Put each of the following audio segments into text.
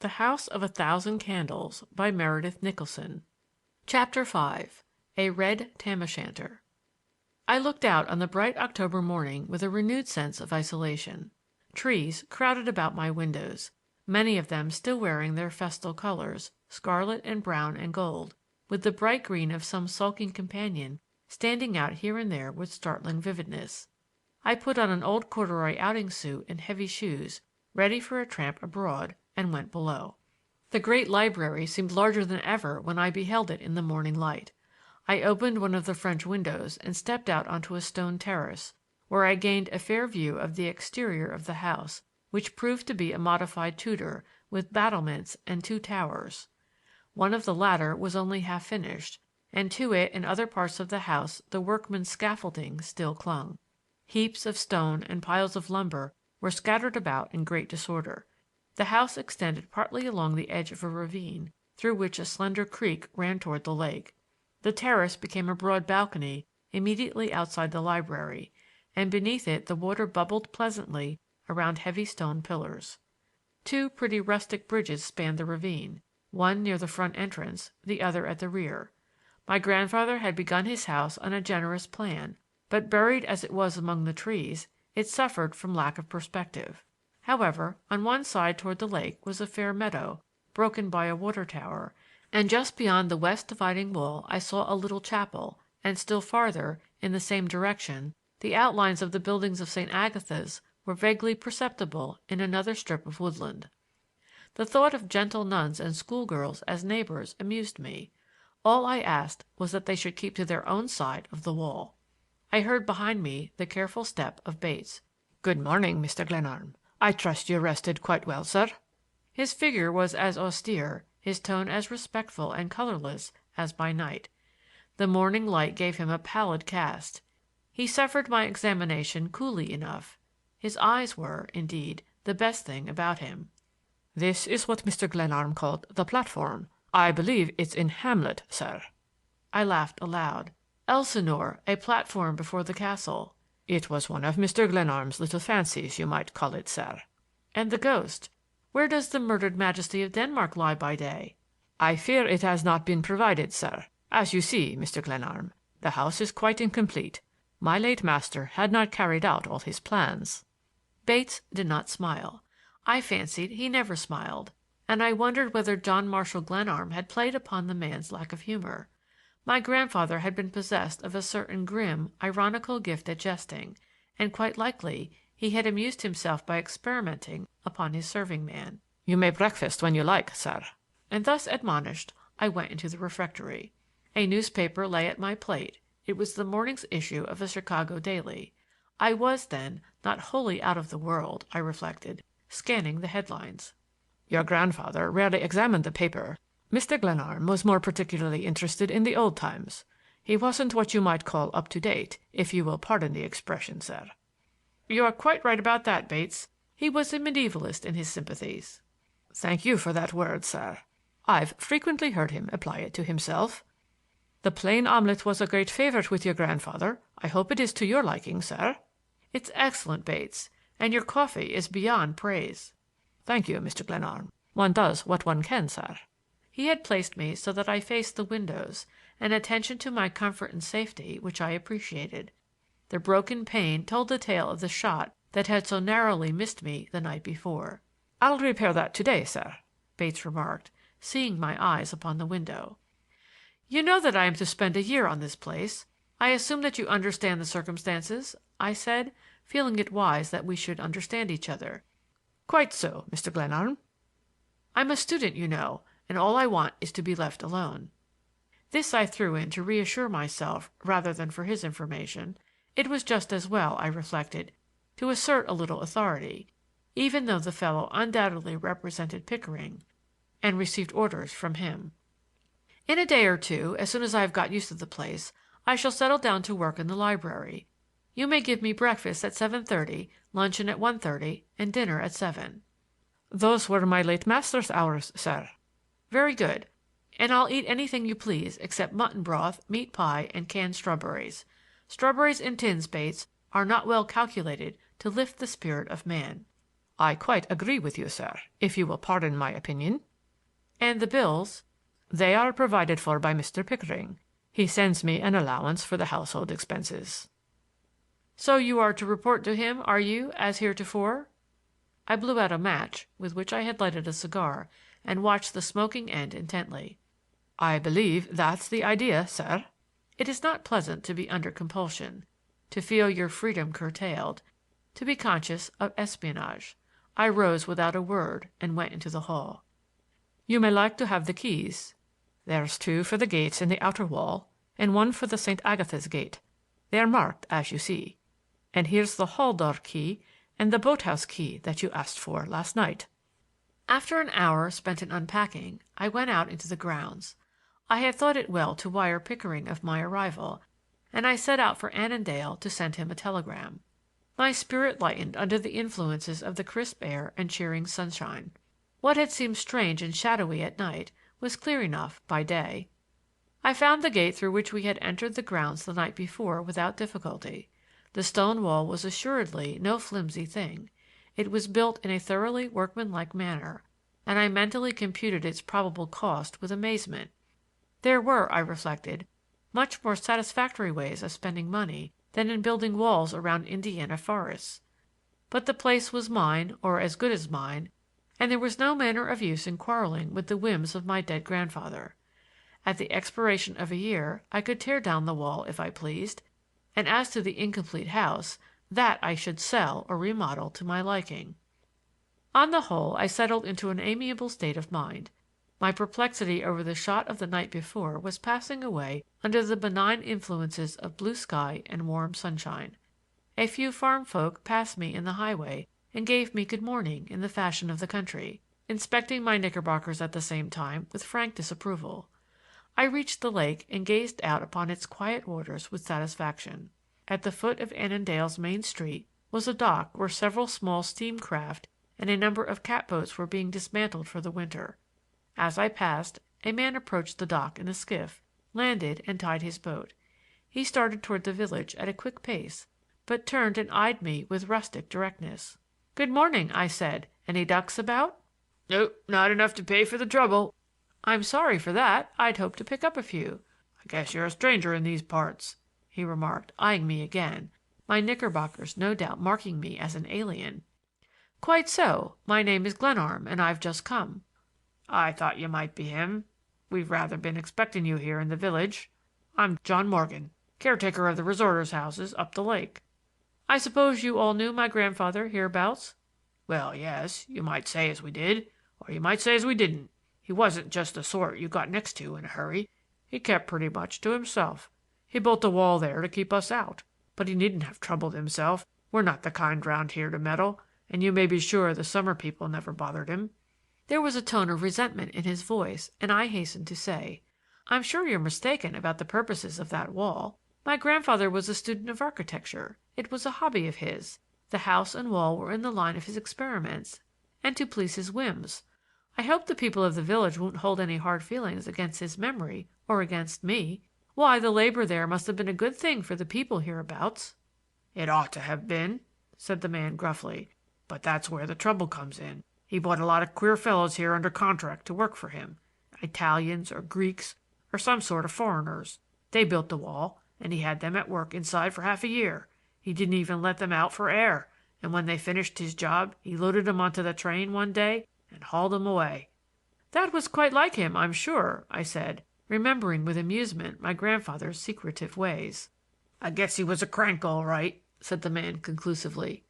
The House of a Thousand Candles by Meredith Nicholson. Chapter 5. A Red Tam-o'-shanter. I looked out on the bright October morning with a renewed sense of isolation. Trees crowded about my windows, many of them still wearing their festal colors, scarlet and brown and gold, with the bright green of some sulking companion standing out here and there with startling vividness. I put on an old corduroy outing suit and heavy shoes, ready for a tramp abroad, and went below. The great library seemed larger than ever when I beheld it in the morning light. I opened one of the French windows and stepped out onto a stone terrace, where I gained a fair view of the exterior of the house, which proved to be a modified Tudor, with battlements and two towers. One of the latter was only half finished, and to it and other parts of the house the workmen's scaffolding still clung. Heaps of stone and piles of lumber were scattered about in great disorder. The house extended partly along the edge of a ravine, through which a slender creek ran toward the lake. The terrace became a broad balcony immediately outside the library, and beneath it the water bubbled pleasantly around heavy stone pillars. Two pretty rustic bridges spanned the ravine, one near the front entrance, the other at the rear. My grandfather had begun his house on a generous plan, but buried as it was among the trees, it suffered from lack of perspective. However, on one side toward the lake was a fair meadow, broken by a water tower, and just beyond the west dividing wall I saw a little chapel, and still farther, in the same direction, the outlines of the buildings of St. Agatha's were vaguely perceptible in another strip of woodland. The thought of gentle nuns and schoolgirls as neighbors amused me. All I asked was that they should keep to their own side of the wall. I heard behind me the careful step of Bates. "Good morning, Mr. Glenarm. I trust you rested quite well, sir." His figure was as austere, his tone as respectful and colorless as by night. The morning light gave him a pallid cast. He suffered my examination coolly enough. His eyes were, indeed, the best thing about him. "This is what Mr. Glenarm called the platform. I believe it's in Hamlet, sir." I laughed aloud. "Elsinore, a platform before the castle." "It was one of Mr. Glenarm's little fancies, you might call it, sir." "And the ghost? Where does the murdered majesty of Denmark lie by day?" "I fear it has not been provided, sir. As you see, Mr. Glenarm, the house is quite incomplete. My late master had not carried out all his plans." Bates did not smile. I fancied he never smiled, and I wondered whether John Marshall Glenarm had played upon the man's lack of humor. My grandfather had been possessed of a certain grim, ironical gift at jesting, and quite likely he had amused himself by experimenting upon his serving man. "You may breakfast when you like, sir." And thus admonished, I went into the refectory. A newspaper lay at my plate. It was the morning's issue of a Chicago daily. I was, then, not wholly out of the world, I reflected, scanning the headlines. "Your grandfather rarely examined the paper. Mr. Glenarm was more particularly interested in the old times. He wasn't what you might call up to date, if you will pardon the expression, sir." "You are quite right about that, Bates. He was a medievalist in his sympathies." "Thank you for that word, sir. I've frequently heard him apply it to himself. The plain omelet was a great favorite with your grandfather. I hope it is to your liking, sir." "It's excellent, Bates, and your coffee is beyond praise." "Thank you, Mr. Glenarm. One does what one can, sir." He had placed me so that I faced the windows, an attention to my comfort and safety which I appreciated. The broken pane told the tale of the shot that had so narrowly missed me the night before. "I'll repair that today, sir," Bates remarked, seeing my eyes upon the window. "You know that I am to spend a year on this place. I assume that you understand the circumstances?" I said, feeling it wise that we should understand each other. "Quite so, Mr. Glenarm." "I'm a student, you know, and all I want is to be left alone." This I threw in to reassure myself rather than for his information. It was just as well, I reflected, to assert a little authority, even though the fellow undoubtedly represented Pickering and received orders from him. "In a day or two, as soon as I have got used to the place, I shall settle down to work in the library. You may give me breakfast at 7:30, luncheon at 1:30, and dinner at 7." "Those were my late master's hours, sir." "Very good. And I'll eat anything you please except mutton broth, meat pie, and canned strawberries. Strawberries in tins, Bates, are not well calculated to lift the spirit of man." "I quite agree with you, sir, if you will pardon my opinion." "And the bills?" "They are provided for by Mr. Pickering. He sends me an allowance for the household expenses." "So you are to report to him, are you, as heretofore?" I blew out a match with which I had lighted a cigar and watched the smoking end intently. "I believe that's the idea, sir." It is not pleasant to be under compulsion, to feel your freedom curtailed, to be conscious of espionage. I rose without a word and went into the hall. "You may like to have the keys. There's 2 for the gates in the outer wall and 1 for the St. Agatha's gate. They are marked, as you see. And here's the hall door key and the boathouse key that you asked for last night." After an hour spent in unpacking, I went out into the grounds. I had thought it well to wire Pickering of my arrival, and I set out for Annandale to send him a telegram. My spirit lightened under the influences of the crisp air and cheering sunshine. What had seemed strange and shadowy at night was clear enough by day. I found the gate through which we had entered the grounds the night before without difficulty. The stone wall was assuredly no flimsy thing. It was built in a thoroughly workmanlike manner, and I mentally computed its probable cost with amazement. There were, I reflected, much more satisfactory ways of spending money than in building walls around Indiana forests. But the place was mine, or as good as mine, and there was no manner of use in quarreling with the whims of my dead grandfather. At the expiration of a year I could tear down the wall if I pleased, and as to the incomplete house, that I should sell or remodel to my liking. On the whole, I settled into an amiable state of mind. My perplexity over the shot of the night before was passing away under the benign influences of blue sky and warm sunshine. A few farm folk passed me in the highway and gave me good morning in the fashion of the country, inspecting my knickerbockers at the same time with frank disapproval. I reached the lake and gazed out upon its quiet waters with satisfaction. At the foot of Annandale's main street was a dock where several small steam craft and a number of catboats were being dismantled for the winter. As I passed, a man approached the dock in a skiff, landed and tied his boat. He started toward the village at a quick pace, but turned and eyed me with rustic directness. "Good morning," I said. "Any ducks about?" "No, not enough to pay for the trouble." "I'm sorry for that. I'd hoped to pick up a few." "I guess you're a stranger in these parts," he remarked, eyeing me again, my knickerbockers no doubt marking me as an alien. "Quite so. My name is Glenarm, and I've just come." "I thought you might be him. We've rather been expecting you here in the village. I'm John Morgan, caretaker of the resorters' houses up the lake." "I suppose you all knew my grandfather hereabouts?" "Well, yes, you might say as we did, or you might say as we didn't. He wasn't just the sort you got next to in a hurry. He kept pretty much to himself. He built a wall there to keep us out, but he needn't have troubled himself. We're not the kind round here to meddle, and you may be sure the summer people never bothered him." There was a tone of resentment in his voice, and I hastened to say, "I'm sure you're mistaken about the purposes of that wall. My grandfather was a student of architecture. It was a hobby of his. The house and wall were in the line of his experiments, and to please his whims. I hope the people of the village won't hold any hard feelings against his memory or against me. Why, the labor there must have been a good thing for the people hereabouts." "It ought to have been," said the man gruffly, "but that's where the trouble comes in. He bought a lot of queer fellows here under contract to work for him, Italians or Greeks or some sort of foreigners. They built the wall, and he had them at work inside for half a year. He didn't even let them out for air, and when they finished his job he loaded them onto the train one day and hauled them away." "That was quite like him, I'm sure," I said, remembering with amusement my grandfather's secretive ways. "I guess he was a crank all right," said the man conclusively.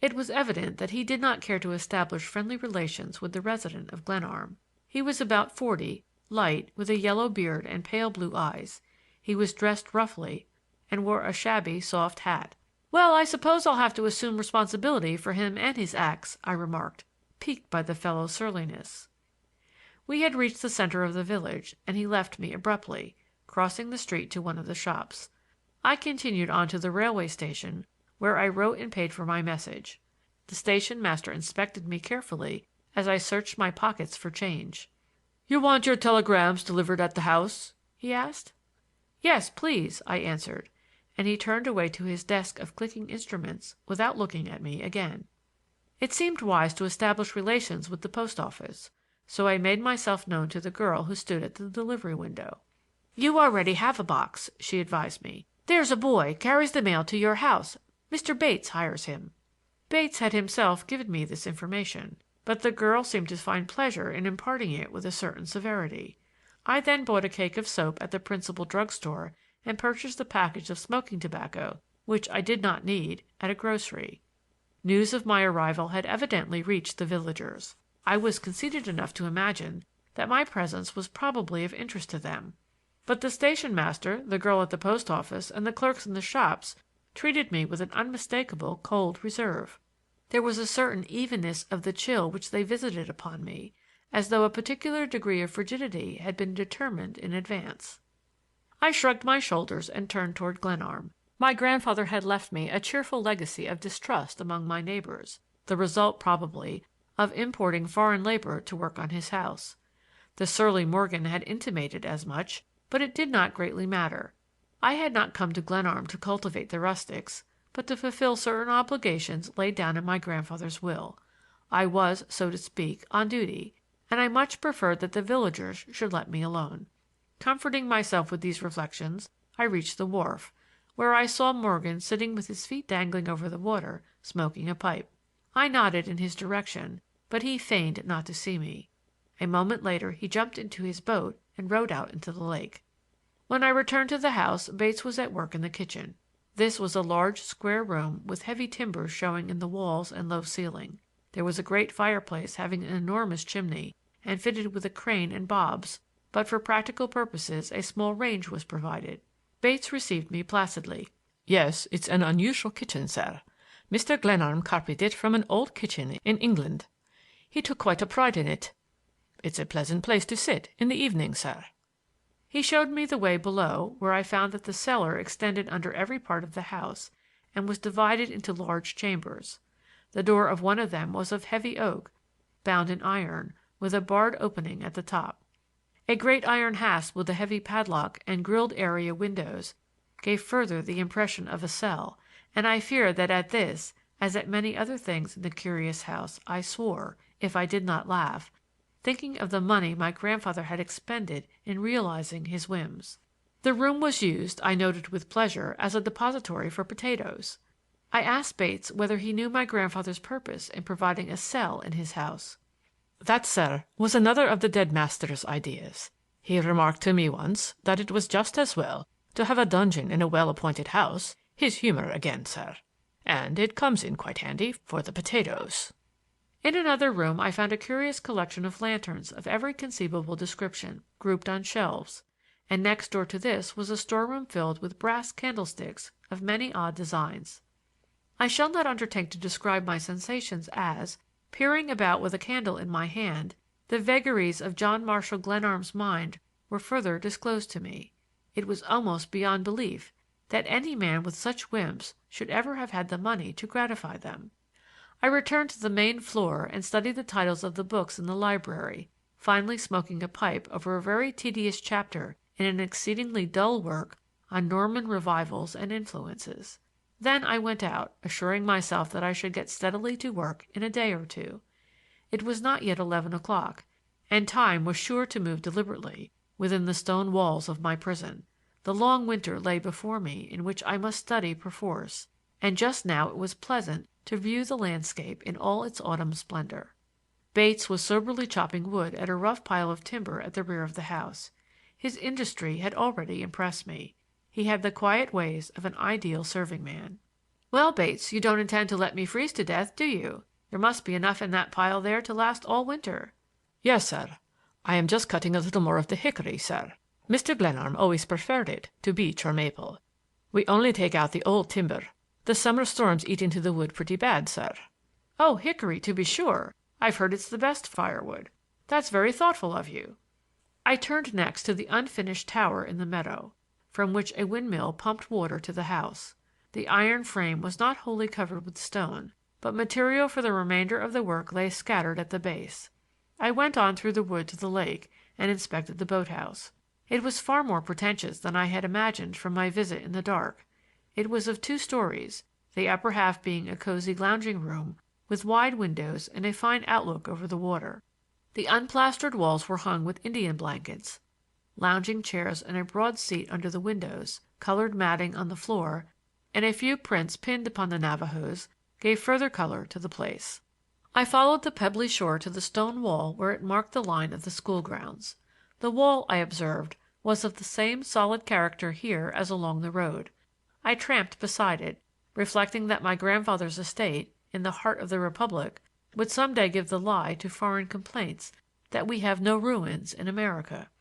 It was evident that he did not care to establish friendly relations with the resident of Glenarm. He was about 40, light, with a yellow beard and pale blue eyes. He was dressed roughly and wore a shabby soft hat. "Well, I suppose I'll have to assume responsibility for him and his acts," I remarked, piqued by the fellow's surliness. We had reached the center of the village, and he left me abruptly, crossing the street to one of the shops. I continued on to the railway station, where I wrote and paid for my message. The station master inspected me carefully as I searched my pockets for change. "You want your telegrams delivered at the house?" he asked. "Yes, please," I answered, and he turned away to his desk of clicking instruments without looking at me again. It seemed wise to establish relations with the post office, so I made myself known to the girl who stood at the delivery window. "You already have a box," she advised me. "There's a boy carries the mail to your house. Mr. Bates hires him." Bates had himself given me this information, but the girl seemed to find pleasure in imparting it with a certain severity. I then bought a cake of soap at the principal drug store and purchased a package of smoking tobacco, which I did not need, at a grocery. News of my arrival had evidently reached the villagers. I was conceited enough to imagine that my presence was probably of interest to them. But the station master, the girl at the post office, and the clerks in the shops treated me with an unmistakable cold reserve. There was a certain evenness of the chill which they visited upon me, as though a particular degree of frigidity had been determined in advance. I shrugged my shoulders and turned toward Glenarm. My grandfather had left me a cheerful legacy of distrust among my neighbors, the result, probably, of importing foreign labor to work on his house. The surly Morgan had intimated as much, but it did not greatly matter. I had not come to Glenarm to cultivate the rustics, but to fulfill certain obligations laid down in my grandfather's will. I was, so to speak, on duty, and I much preferred that the villagers should let me alone. Comforting myself with these reflections, I reached the wharf, where I saw Morgan sitting with his feet dangling over the water, smoking a pipe. I nodded in his direction, but he feigned not to see me. A moment later he jumped into his boat and rowed out into the lake. When I returned to the house, Bates was at work in the kitchen. This was a large square room with heavy timbers showing in the walls and low ceiling. There was a great fireplace having an enormous chimney and fitted with a crane and bobs, but for practical purposes a small range was provided. Bates received me placidly. "Yes, it's an unusual kitchen, sir. Mr. Glenarm copied it from an old kitchen in England. He took quite a pride in it. It's a pleasant place to sit in the evening, sir." He showed me the way below, where I found that the cellar extended under every part of the house and was divided into large chambers. The door of one of them was of heavy oak, bound in iron, with a barred opening at the top. A great iron hasp with a heavy padlock and grilled area windows gave further the impression of a cell, and I fear that at this, as at many other things in the curious house, I swore, if I did not laugh, thinking of the money my grandfather had expended in realizing his whims. The room was used, I noted with pleasure, as a depository for potatoes. I asked Bates whether he knew my grandfather's purpose in providing a cell in his house. "That, sir, was another of the dead master's ideas. He remarked to me once that it was just as well to have a dungeon in a well-appointed house, his humor again, sir. And it comes in quite handy for the potatoes." In another room I found a curious collection of lanterns of every conceivable description, grouped on shelves, and next door to this was a storeroom filled with brass candlesticks of many odd designs. I shall not undertake to describe my sensations as, peering about with a candle in my hand, the vagaries of John Marshall Glenarm's mind were further disclosed to me. It was almost beyond belief that any man with such whims should ever have had the money to gratify them. I returned to the main floor and studied the titles of the books in the library, finally smoking a pipe over a very tedious chapter in an exceedingly dull work on Norman revivals and influences. Then I went out, assuring myself that I should get steadily to work in a day or two. It was not yet 11 o'clock, and time was sure to move deliberately within the stone walls of my prison. The long winter lay before me in which I must study perforce, and just now it was pleasant to view the landscape in all its autumn splendor. Bates was soberly chopping wood at a rough pile of timber at the rear of the house. His industry had already impressed me. He had the quiet ways of an ideal serving man. "Well, Bates, you don't intend to let me freeze to death, do you? There must be enough in that pile there to last all winter." "Yes, sir. I am just cutting a little more of the hickory, sir. Mr. Glenarm always preferred it to beech or maple. We only take out the old timber. The summer storms eat into the wood pretty bad, sir." "Oh, hickory, to be sure. I've heard it's the best firewood. That's very thoughtful of you." I turned next to the unfinished tower in the meadow, from which a windmill pumped water to the house. The iron frame was not wholly covered with stone, but material for the remainder of the work lay scattered at the base. I went on through the wood to the lake and inspected the boathouse. It was far more pretentious than I had imagined from my visit in the dark. It was of 2 stories, the upper half being a cozy lounging room with wide windows and a fine outlook over the water. The unplastered walls were hung with Indian blankets, lounging chairs and a broad seat under the windows, colored matting on the floor, and a few prints pinned upon the Navajos gave further color to the place. I followed the pebbly shore to the stone wall where it marked the line of the school grounds. The wall, I observed, was of the same solid character here as along the road. I tramped beside it, reflecting that my grandfather's estate, in the heart of the Republic, would some day give the lie to foreign complaints that we have no ruins in America.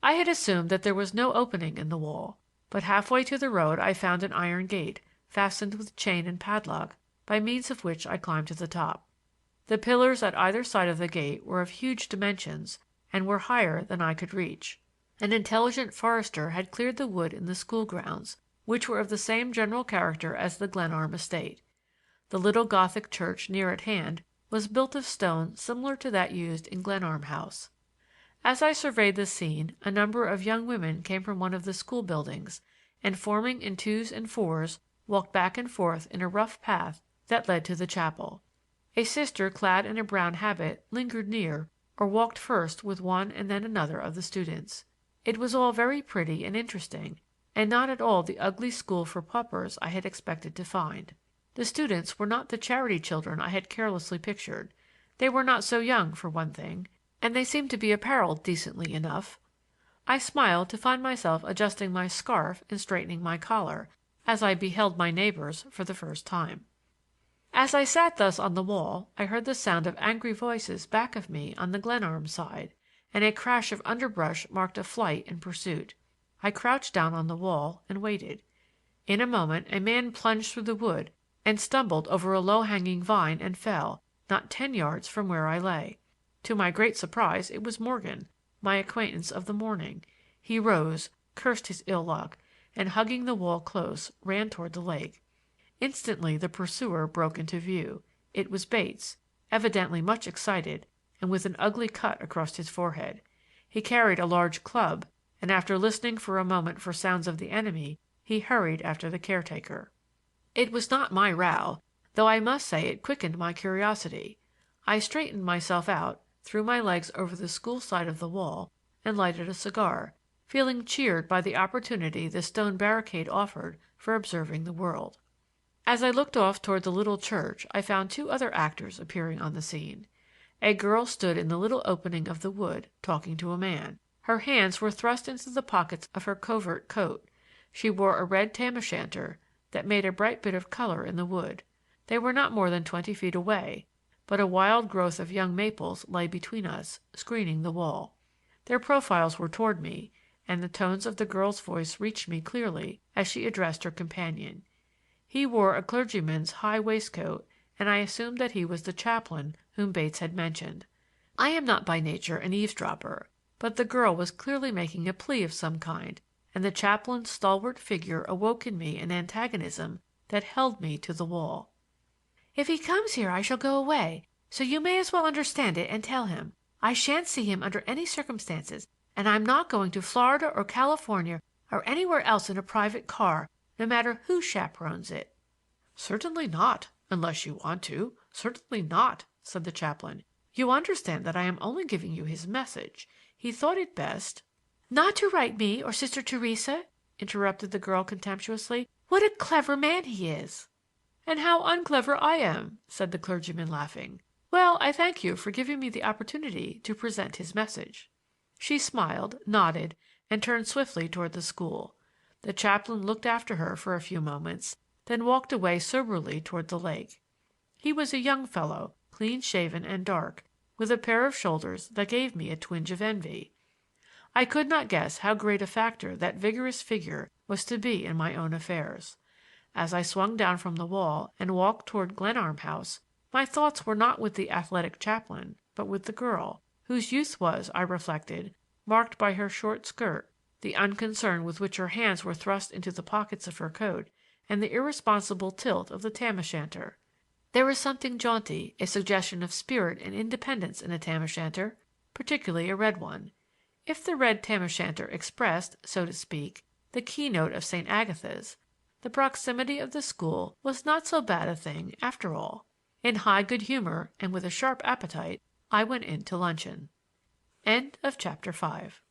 I had assumed that there was no opening in the wall, but halfway to the road I found an iron gate, fastened with chain and padlock, by means of which I climbed to the top. The pillars at either side of the gate were of huge dimensions and were higher than I could reach. An intelligent forester had cleared the wood in the school grounds, which were of the same general character as the Glenarm estate. The little Gothic church near at hand was built of stone similar to that used in Glenarm House. As I surveyed the scene, a number of young women came from one of the school buildings, and forming in twos and fours, walked back and forth in a rough path that led to the chapel. A sister clad in a brown habit lingered near or walked first with one and then another of the students. It was all very pretty and interesting, and not at all the ugly school for paupers I had expected to find. The students were not the charity children I had carelessly pictured. They were not so young, for one thing, and they seemed to be apparelled decently enough. I smiled to find myself adjusting my scarf and straightening my collar, as I beheld my neighbors for the first time. As I sat thus on the wall, I heard the sound of angry voices back of me on the Glenarm side, and a crash of underbrush marked a flight and pursuit. I crouched down on the wall and waited. In a moment a man plunged through the wood and stumbled over a low-hanging vine and fell, not 10 yards from where I lay. To my great surprise it was Morgan, my acquaintance of the morning. He rose, cursed his ill luck, and hugging the wall close, ran toward the lake. Instantly the pursuer broke into view. It was Bates, evidently much excited, and with an ugly cut across his forehead. He carried a large club, and after listening for a moment for sounds of the enemy, he hurried after the caretaker. It was not my row, though I must say it quickened my curiosity. I straightened myself out, threw my legs over the school side of the wall, and lighted a cigar, feeling cheered by the opportunity the stone barricade offered for observing the world. As I looked off toward the little church I found 2 other actors appearing on the scene. A girl stood in the little opening of the wood, talking to a man. Her hands were thrust into the pockets of her covert coat. She wore a red tam-o'-shanter that made a bright bit of color in the wood. They were not more than 20 feet away, but a wild growth of young maples lay between us, screening the wall. Their profiles were toward me, and the tones of the girl's voice reached me clearly as she addressed her companion. He wore a clergyman's high waistcoat, and I assumed that he was the chaplain whom Bates had mentioned. I am not by nature an eavesdropper, but the girl was clearly making a plea of some kind, and the chaplain's stalwart figure awoke in me an antagonism that held me to the wall. "If he comes here I shall go away, so you may as well understand it and tell him. I shan't see him under any circumstances, and I'm not going to Florida or California or anywhere else in a private car, no matter who chaperones it." "Certainly not, unless you want to. Certainly not," said the chaplain. "You understand that I am only giving you his message. He thought it best—" "Not to write me or Sister Theresa," interrupted the girl contemptuously. "What a clever man he is!" "And how unclever I am," said the clergyman, laughing. "Well, I thank you for giving me the opportunity to present his message." She smiled, nodded, and turned swiftly toward the school. The chaplain looked after her for a few moments, then walked away soberly toward the lake. He was a young fellow, clean-shaven and dark, with a pair of shoulders that gave me a twinge of envy. I could not guess how great a factor that vigorous figure was to be in my own affairs. As I swung down from the wall and walked toward Glenarm House, my thoughts were not with the athletic chaplain, but with the girl, whose youth was, I reflected, marked by her short skirt, the unconcern with which her hands were thrust into the pockets of her coat, and the irresponsible tilt of the tam-o'-shanter. There is something jaunty, a suggestion of spirit and independence in a tam-o'-shanter, particularly a red one. If the red tam-o'-shanter expressed, so to speak, the keynote of St. Agatha's, the proximity of the school was not so bad a thing after all. In high good humor and with a sharp appetite, I went in to luncheon. Chapter 6